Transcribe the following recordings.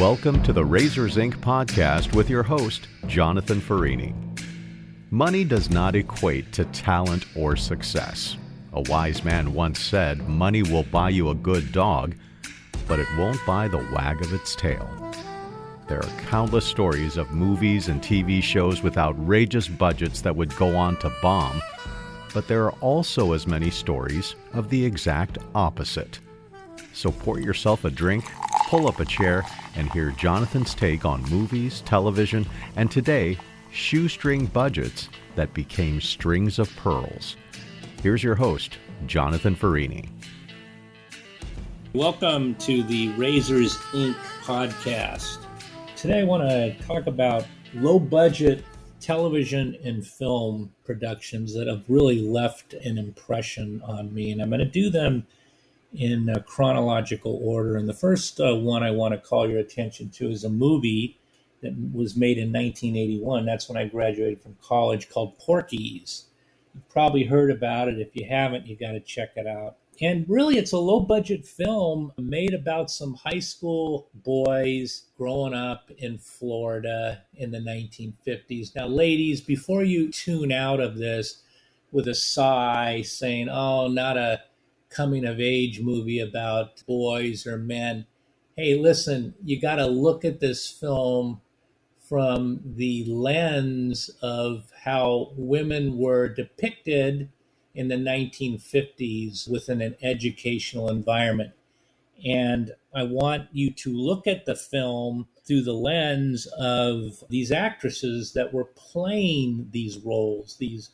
Welcome to the Razors Inc. podcast with your host, Jonathan Farini. Money does not equate to talent or success. A wise man once said, money will buy you a good dog, but it won't buy the wag of its tail. There are countless stories of movies and TV shows with outrageous budgets that would go on to bomb, but there are also as many stories of the exact opposite. So pour yourself a drink, pull up a chair, and hear Jonathan's take on movies, television, and today, shoestring budgets that became strings of pearls. Here's your host, Jonathan Farini. Welcome to the Razors Inc. podcast. Today I want to talk about low-budget television and film productions that have really left an impression on me, and I'm going to do them in chronological order. And the first one I want to call your attention to is a movie that was made in 1981. That's when I graduated from college, called Porky's. You've probably heard about it. If you haven't, you got to check it out. And really, it's a low-budget film made about some high school boys growing up in Florida in the 1950s. Now, ladies, before you tune out of this with a sigh saying, oh, not a coming-of-age movie about boys or men, hey, listen, you got to look at this film from the lens of how women were depicted in the 1950s within an educational environment. And I want you to look at the film through the lens of these actresses that were playing these roles, these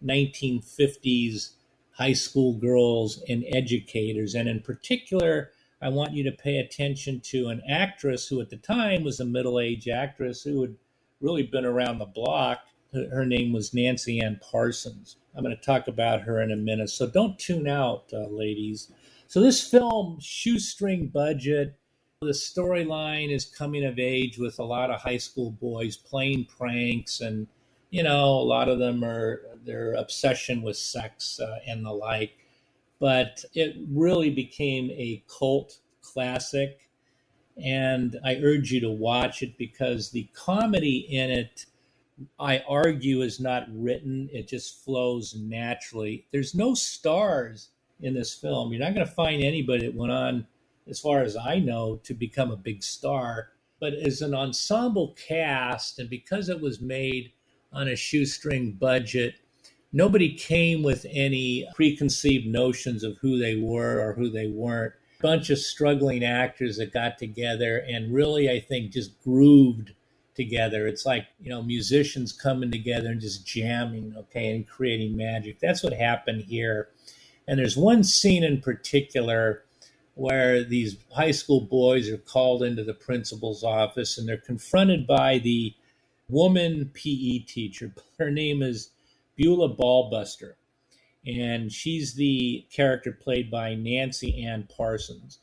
1950s high school girls and educators. And in particular, I want you to pay attention to an actress who at the time was a middle-aged actress who had really been around the block. Her name was Nancy Ann Parsons. I'm going to talk about her in a minute, so don't tune out, ladies. So this film, shoestring budget, the storyline is coming of age with a lot of high school boys playing pranks, and a lot of them are their obsession with sex and the like. But it really became a cult classic, and I urge you to watch it because the comedy in it, I argue, is not written. It just flows naturally. There's no stars in this film. You're not going to find anybody that went on, as far as I know, to become a big star. But as an ensemble cast, and because it was made on a shoestring budget, nobody came with any preconceived notions of who they were or who they weren't. A bunch of struggling actors that got together and really, I think, just grooved together. It's like, musicians coming together and just jamming, and creating magic. That's what happened here. And there's one scene in particular where these high school boys are called into the principal's office and they're confronted by the woman PE teacher. Her name is Beulah Ballbuster, and she's the character played by Nancy Ann Parsons.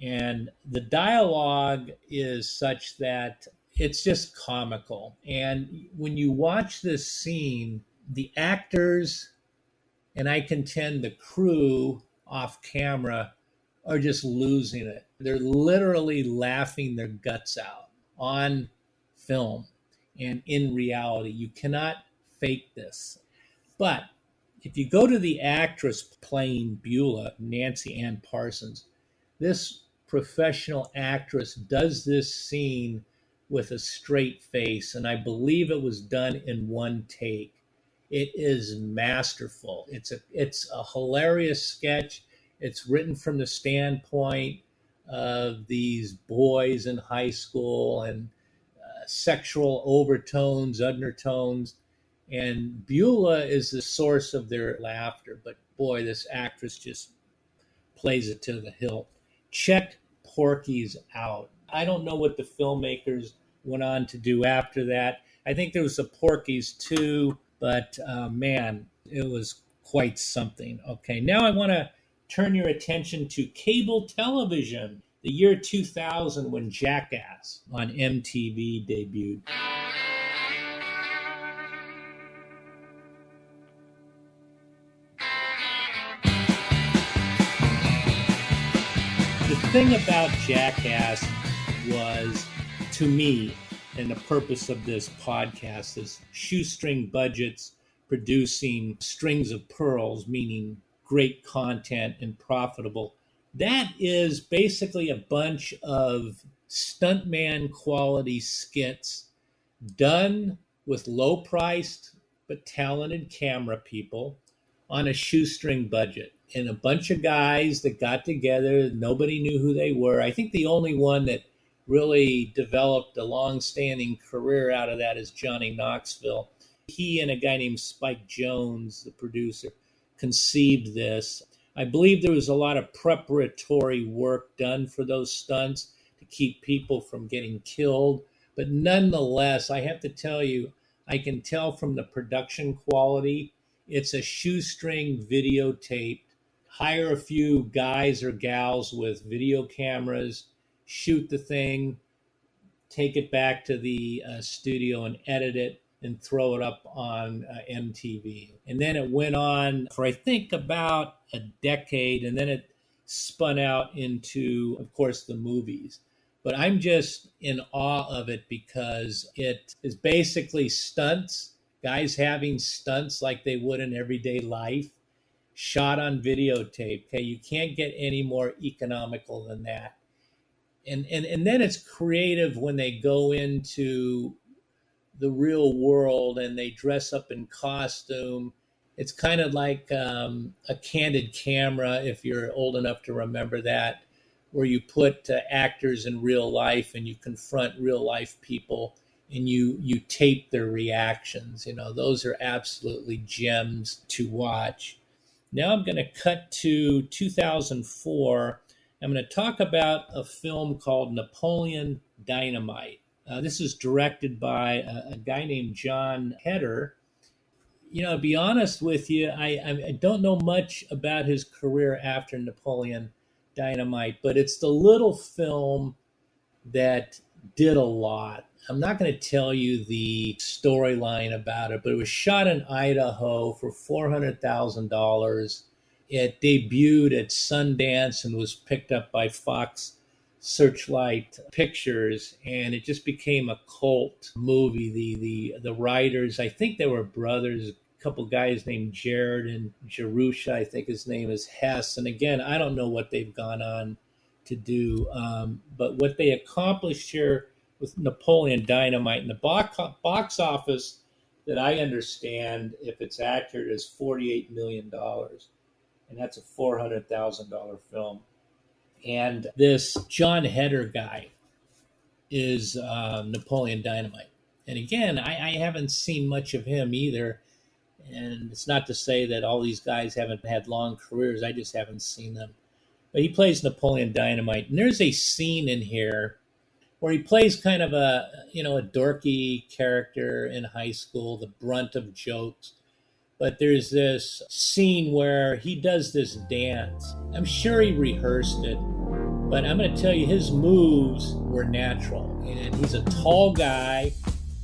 And the dialogue is such that it's just comical. And when you watch this scene, the actors, and I contend the crew off camera, are just losing it. They're literally laughing their guts out on film and in reality. You cannot fake this. But if you go to the actress playing Beulah, Nancy Ann Parsons, this professional actress does this scene with a straight face, and I believe it was done in one take. It is masterful. It's a hilarious sketch. It's written from the standpoint of these boys in high school and sexual overtones, undertones. And Beulah is the source of their laughter. But boy, this actress just plays it to the hilt. Check Porky's out. I don't know what the filmmakers went on to do after that. I think there was a Porky's 2, but man, it was quite something. Okay, now I want to turn your attention to cable television. The year 2000, when Jackass on MTV debuted. The thing about Jackass was to me, and the purpose of this podcast is shoestring budgets producing strings of pearls, meaning great content and profitable. That is basically a bunch of stuntman quality skits done with low priced but talented camera people on a shoestring budget. And a bunch of guys that got together, nobody knew who they were. I think the only one that really developed a long-standing career out of that is Johnny Knoxville. He and a guy named Spike Jones, the producer, conceived this. I believe there was a lot of preparatory work done for those stunts to keep people from getting killed. But nonetheless, I have to tell you, I can tell from the production quality, it's a shoestring videotape. Hire a few guys or gals with video cameras, shoot the thing, take it back to the studio and edit it and throw it up on MTV. And then it went on for, I think, about a decade, and then it spun out into, of course, the movies. But I'm just in awe of it because it is basically stunts, guys having stunts like they would in everyday life, shot on videotape. Okay, you can't get any more economical than that. And then it's creative when they go into the real world and they dress up in costume. It's kind of like a candid camera, if you're old enough to remember that, where you put actors in real life and you confront real life people and you tape their reactions. You know, those are absolutely gems to watch. Now I'm going to cut to 2004. I'm going to talk about a film called Napoleon Dynamite. This is directed by a guy named John Heder. You know, to be honest with you, I don't know much about his career after Napoleon Dynamite, but it's the little film that did a lot. I'm not going to tell you the storyline about it, but it was shot in Idaho for $400,000. It debuted at Sundance and was picked up by Fox Searchlight Pictures, and it just became a cult movie. The writers, I think they were brothers, a couple guys named Jared and Jerusha, I think his name is Hess. And again, I don't know what they've gone on to do, but what they accomplished here with Napoleon Dynamite in the box office, that I understand, if it's accurate, is $48 million. And that's a $400,000 film. And this John Heder guy is Napoleon Dynamite. And again, I haven't seen much of him either. And it's not to say that all these guys haven't had long careers. I just haven't seen them. But he plays Napoleon Dynamite. And there's a scene in here where he plays kind of a dorky character in high school, the brunt of jokes. But there's this scene where he does this dance. I'm sure he rehearsed it, but I'm going to tell you his moves were natural. And he's a tall guy,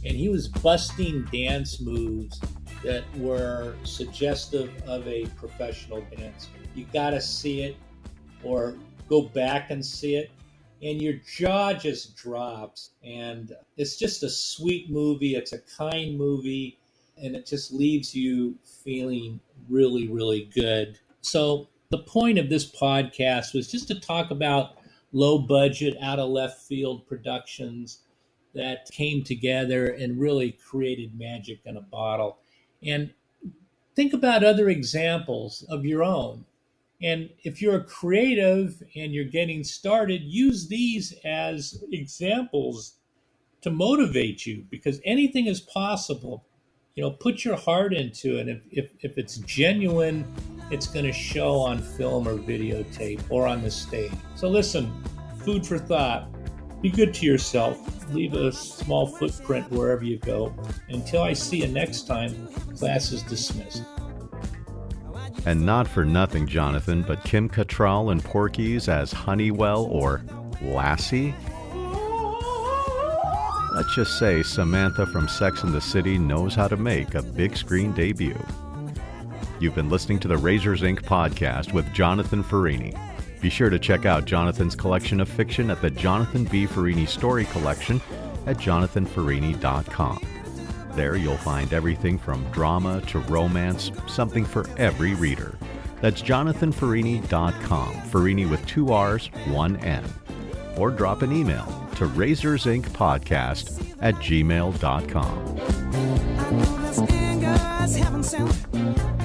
and he was busting dance moves that were suggestive of a professional dancer. You got to see it or go back and see it, and your jaw just drops. And it's just a sweet movie. It's a kind movie. And it just leaves you feeling really, really good. So the point of this podcast was just to talk about low budget, out of left field productions that came together and really created magic in a bottle. And think about other examples of your own. And if you're a creative and you're getting started, use these as examples to motivate you, because anything is possible. You know, put your heart into it. If it's genuine, it's going to show on film or videotape or on the stage. So listen, food for thought. Be good to yourself. Leave a small footprint wherever you go. Until I see you next time, class is dismissed. And not for nothing, Jonathan, but Kim Cattrall and Porky's as Honeywell or Lassie? Let's just say Samantha from Sex and the City knows how to make a big screen debut. You've been listening to the Razors Inc. podcast with Jonathan Farini. Be sure to check out Jonathan's collection of fiction at the Jonathan B. Farini Story Collection at jonathanfarini.com. There you'll find everything from drama to romance, something for every reader. That's jonathanfarini.com, Farini with 2 R's, 1 N. Or drop an email to razorsincpodcast@gmail.com.